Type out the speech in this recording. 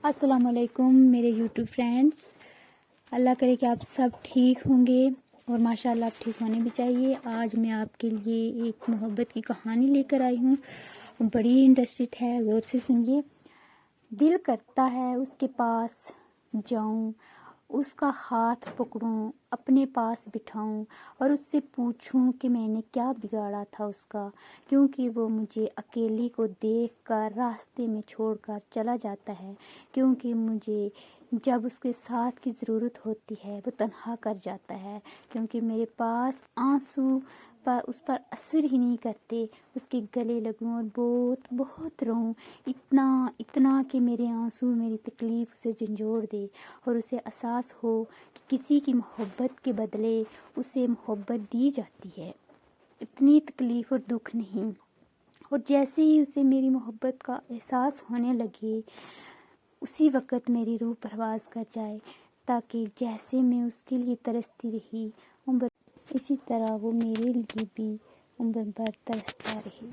السلام علیکم میرے یوٹیوب فرینڈس، اللہ کرے کہ آپ سب ٹھیک ہوں گے اور ماشاءاللہ آپ ٹھیک ہونے بھی چاہیے۔ آج میں آپ کے لیے ایک محبت کی کہانی لے کر آئی ہوں، بڑی انٹرسٹڈ ہے، غور سے سنیے۔ دل کرتا ہے اس کے پاس جاؤں، اس کا ہاتھ پکڑوں، اپنے پاس بٹھاؤں اور اس سے پوچھوں کہ میں نے کیا بگاڑا تھا اس کا، کیونکہ وہ مجھے اکیلی کو دیکھ کر راستے میں چھوڑ کر چلا جاتا ہے، کیونکہ مجھے جب اس کے ساتھ کی ضرورت ہوتی ہے وہ تنہا کر جاتا ہے، کیونکہ میرے پاس آنسو پر اس پر اثر ہی نہیں کرتے۔ اس کے گلے لگوں اور بہت بہت روؤں، اتنا کہ میرے آنسو میری تکلیف اسے جھنجھوڑ دے اور اسے احساس ہو کہ کسی کی محبت کے بدلے اسے محبت دی جاتی ہے، اتنی تکلیف اور دکھ نہیں۔ اور جیسے ہی اسے میری محبت کا احساس ہونے لگے، اسی وقت میری روح پرواز کر جائے، تاکہ جیسے میں اس کے لیے ترستی رہی اسی طرح وہ میرے لیے بھی عمر بھر ترستا رہے۔